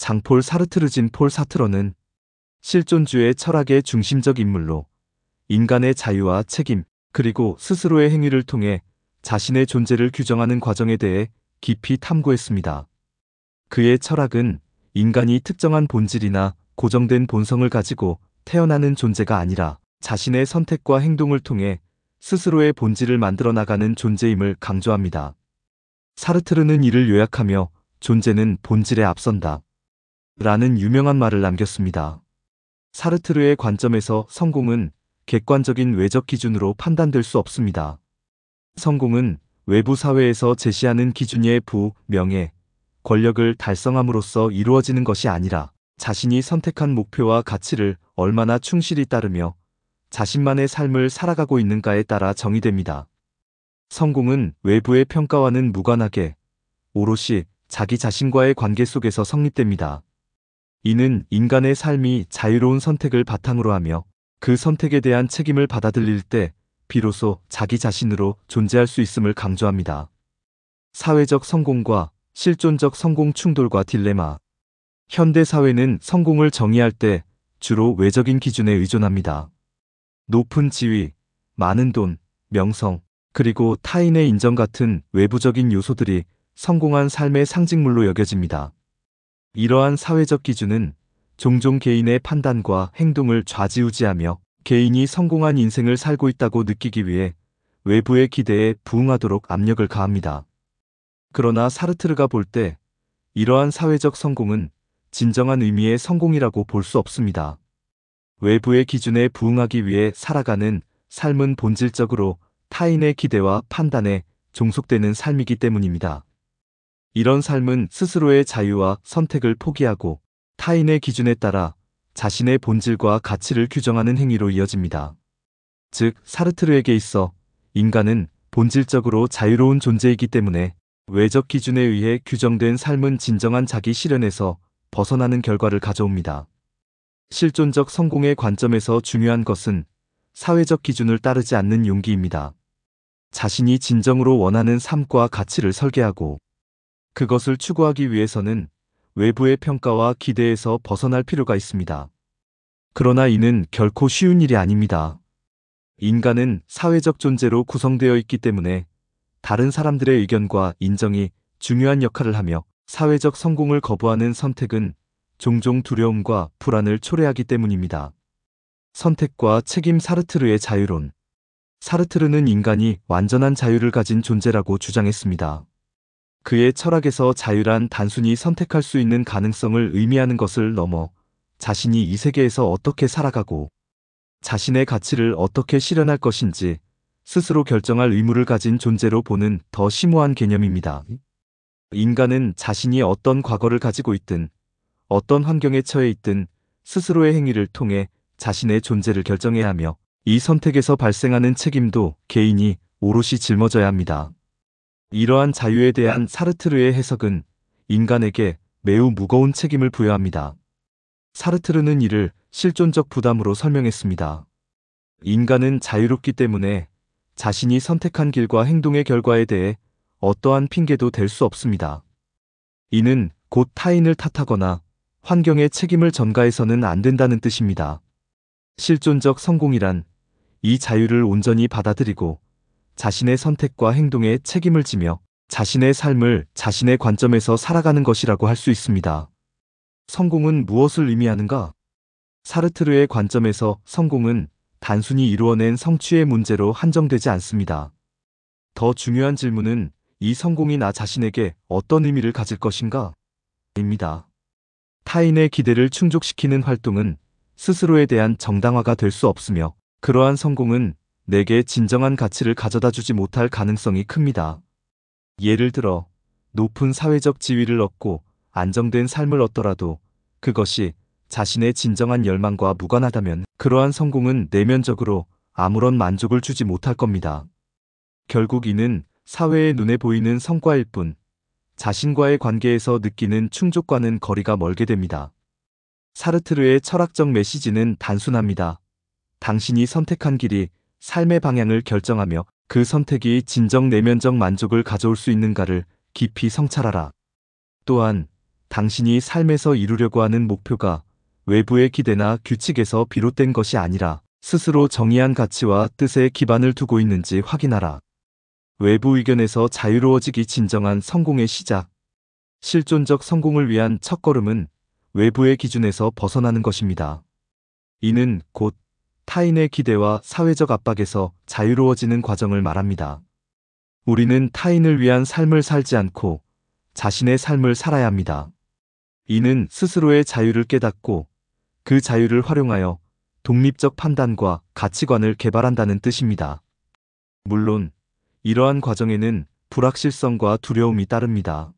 장폴 사르트르 진폴 사트러는 실존주의 철학의 중심적 인물로 인간의 자유와 책임, 그리고 스스로의 행위를 통해 자신의 존재를 규정하는 과정에 대해 깊이 탐구했습니다. 그의 철학은 인간이 특정한 본질이나 고정된 본성을 가지고 태어나는 존재가 아니라 자신의 선택과 행동을 통해 스스로의 본질을 만들어 나가는 존재임을 강조합니다. 사르트르는 이를 요약하며 존재는 본질에 앞선다 라는 유명한 말을 남겼습니다. 사르트르의 관점에서 성공은 객관적인 외적 기준으로 판단될 수 없습니다. 성공은 외부 사회에서 제시하는 기준의 부, 명예, 권력을 달성함으로써 이루어지는 것이 아니라 자신이 선택한 목표와 가치를 얼마나 충실히 따르며 자신만의 삶을 살아가고 있는가에 따라 정의됩니다. 성공은 외부의 평가와는 무관하게 오롯이 자기 자신과의 관계 속에서 성립됩니다. 이는 인간의 삶이 자유로운 선택을 바탕으로 하며 그 선택에 대한 책임을 받아들일 때 비로소 자기 자신으로 존재할 수 있음을 강조합니다. 사회적 성공과 실존적 성공 충돌과 딜레마. 현대 사회는 성공을 정의할 때 주로 외적인 기준에 의존합니다. 높은 지위, 많은 돈, 명성, 그리고 타인의 인정 같은 외부적인 요소들이 성공한 삶의 상징물로 여겨집니다. 이러한 사회적 기준은 종종 개인의 판단과 행동을 좌지우지하며 개인이 성공한 인생을 살고 있다고 느끼기 위해 외부의 기대에 부응하도록 압력을 가합니다. 그러나 사르트르가 볼 때 이러한 사회적 성공은 진정한 의미의 성공이라고 볼 수 없습니다. 외부의 기준에 부응하기 위해 살아가는 삶은 본질적으로 타인의 기대와 판단에 종속되는 삶이기 때문입니다. 이런 삶은 스스로의 자유와 선택을 포기하고 타인의 기준에 따라 자신의 본질과 가치를 규정하는 행위로 이어집니다. 즉, 사르트르에게 있어 인간은 본질적으로 자유로운 존재이기 때문에 외적 기준에 의해 규정된 삶은 진정한 자기 실현에서 벗어나는 결과를 가져옵니다. 실존적 성공의 관점에서 중요한 것은 사회적 기준을 따르지 않는 용기입니다. 자신이 진정으로 원하는 삶과 가치를 설계하고 그것을 추구하기 위해서는 외부의 평가와 기대에서 벗어날 필요가 있습니다. 그러나 이는 결코 쉬운 일이 아닙니다. 인간은 사회적 존재로 구성되어 있기 때문에 다른 사람들의 의견과 인정이 중요한 역할을 하며 사회적 성공을 거부하는 선택은 종종 두려움과 불안을 초래하기 때문입니다. 선택과 책임. 사르트르의 자유론. 사르트르는 인간이 완전한 자유를 가진 존재라고 주장했습니다. 그의 철학에서 자유란 단순히 선택할 수 있는 가능성을 의미하는 것을 넘어 자신이 이 세계에서 어떻게 살아가고 자신의 가치를 어떻게 실현할 것인지 스스로 결정할 의무를 가진 존재로 보는 더 심오한 개념입니다. 인간은 자신이 어떤 과거를 가지고 있든 어떤 환경에 처해 있든 스스로의 행위를 통해 자신의 존재를 결정해야 하며 이 선택에서 발생하는 책임도 개인이 오롯이 짊어져야 합니다. 이러한 자유에 대한 사르트르의 해석은 인간에게 매우 무거운 책임을 부여합니다. 사르트르는 이를 실존적 부담으로 설명했습니다. 인간은 자유롭기 때문에 자신이 선택한 길과 행동의 결과에 대해 어떠한 핑계도 댈 수 없습니다. 이는 곧 타인을 탓하거나 환경에 책임을 전가해서는 안 된다는 뜻입니다. 실존적 성공이란 이 자유를 온전히 받아들이고 자신의 선택과 행동에 책임을 지며 자신의 삶을 자신의 관점에서 살아가는 것이라고 할 수 있습니다. 성공은 무엇을 의미하는가? 사르트르의 관점에서 성공은 단순히 이루어낸 성취의 문제로 한정되지 않습니다. 더 중요한 질문은 이 성공이 나 자신에게 어떤 의미를 가질 것인가? 입니다. 타인의 기대를 충족시키는 활동은 스스로에 대한 정당화가 될 수 없으며 그러한 성공은 내게 진정한 가치를 가져다 주지 못할 가능성이 큽니다. 예를 들어 높은 사회적 지위를 얻고 안정된 삶을 얻더라도 그것이 자신의 진정한 열망과 무관하다면 그러한 성공은 내면적으로 아무런 만족을 주지 못할 겁니다. 결국 이는 사회의 눈에 보이는 성과일 뿐 자신과의 관계에서 느끼는 충족과는 거리가 멀게 됩니다. 사르트르의 철학적 메시지는 단순합니다. 당신이 선택한 길이 삶의 방향을 결정하며 그 선택이 진정 내면적 만족을 가져올 수 있는가를 깊이 성찰하라. 또한 당신이 삶에서 이루려고 하는 목표가 외부의 기대나 규칙에서 비롯된 것이 아니라 스스로 정의한 가치와 뜻에 기반을 두고 있는지 확인하라. 외부 의견에서 자유로워지기 진정한 성공의 시작. 실존적 성공을 위한 첫걸음은 외부의 기준에서 벗어나는 것입니다. 이는 곧 타인의 기대와 사회적 압박에서 자유로워지는 과정을 말합니다. 우리는 타인을 위한 삶을 살지 않고 자신의 삶을 살아야 합니다. 이는 스스로의 자유를 깨닫고 그 자유를 활용하여 독립적 판단과 가치관을 개발한다는 뜻입니다. 물론 이러한 과정에는 불확실성과 두려움이 따릅니다.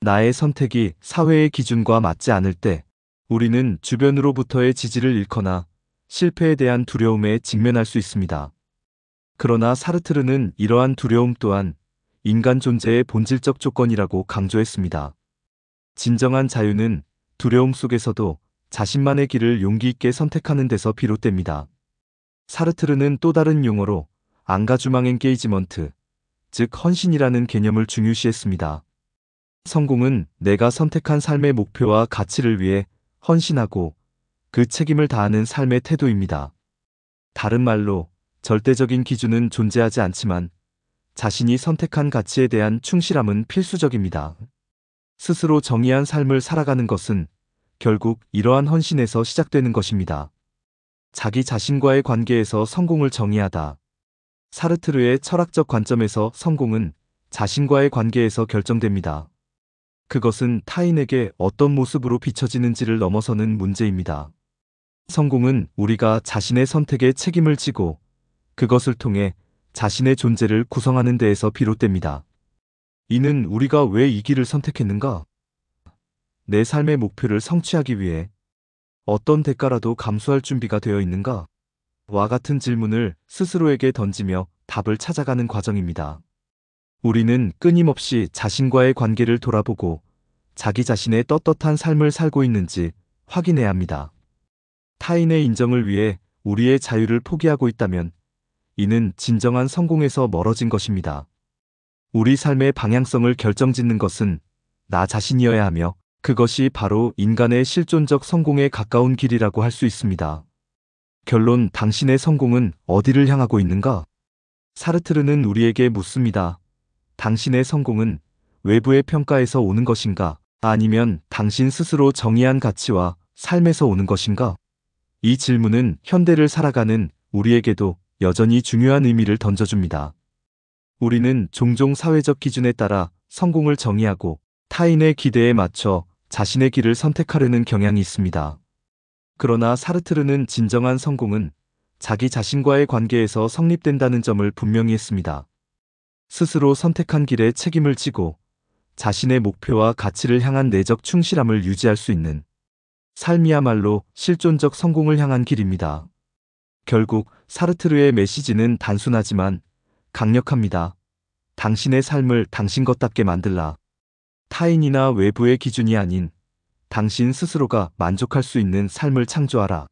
나의 선택이 사회의 기준과 맞지 않을 때 우리는 주변으로부터의 지지를 잃거나 실패에 대한 두려움에 직면할 수 있습니다. 그러나 사르트르는 이러한 두려움 또한 인간 존재의 본질적 조건이라고 강조했습니다. 진정한 자유는 두려움 속에서도 자신만의 길을 용기 있게 선택하는 데서 비롯됩니다. 사르트르는 또 다른 용어로 앙가주망 엔게이지먼트, 즉 헌신이라는 개념을 중요시했습니다. 성공은 내가 선택한 삶의 목표와 가치를 위해 헌신하고 그 책임을 다하는 삶의 태도입니다. 다른 말로 절대적인 기준은 존재하지 않지만 자신이 선택한 가치에 대한 충실함은 필수적입니다. 스스로 정의한 삶을 살아가는 것은 결국 이러한 헌신에서 시작되는 것입니다. 자기 자신과의 관계에서 성공을 정의하다. 사르트르의 철학적 관점에서 성공은 자신과의 관계에서 결정됩니다. 그것은 타인에게 어떤 모습으로 비춰지는지를 넘어서는 문제입니다. 성공은 우리가 자신의 선택에 책임을 지고 그것을 통해 자신의 존재를 구성하는 데에서 비롯됩니다. 이는 우리가 왜 이 길을 선택했는가? 내 삶의 목표를 성취하기 위해 어떤 대가라도 감수할 준비가 되어 있는가? 와 같은 질문을 스스로에게 던지며 답을 찾아가는 과정입니다. 우리는 끊임없이 자신과의 관계를 돌아보고 자기 자신의 떳떳한 삶을 살고 있는지 확인해야 합니다. 타인의 인정을 위해 우리의 자유를 포기하고 있다면 이는 진정한 성공에서 멀어진 것입니다. 우리 삶의 방향성을 결정짓는 것은 나 자신이어야 하며 그것이 바로 인간의 실존적 성공에 가까운 길이라고 할 수 있습니다. 결론, 당신의 성공은 어디를 향하고 있는가? 사르트르는 우리에게 묻습니다. 당신의 성공은 외부의 평가에서 오는 것인가? 아니면 당신 스스로 정의한 가치와 삶에서 오는 것인가? 이 질문은 현대를 살아가는 우리에게도 여전히 중요한 의미를 던져줍니다. 우리는 종종 사회적 기준에 따라 성공을 정의하고 타인의 기대에 맞춰 자신의 길을 선택하려는 경향이 있습니다. 그러나 사르트르는 진정한 성공은 자기 자신과의 관계에서 성립된다는 점을 분명히 했습니다. 스스로 선택한 길에 책임을 지고 자신의 목표와 가치를 향한 내적 충실함을 유지할 수 있는 삶이야말로 실존적 성공을 향한 길입니다. 결국 사르트르의 메시지는 단순하지만 강력합니다. 당신의 삶을 당신 것답게 만들라. 타인이나 외부의 기준이 아닌 당신 스스로가 만족할 수 있는 삶을 창조하라.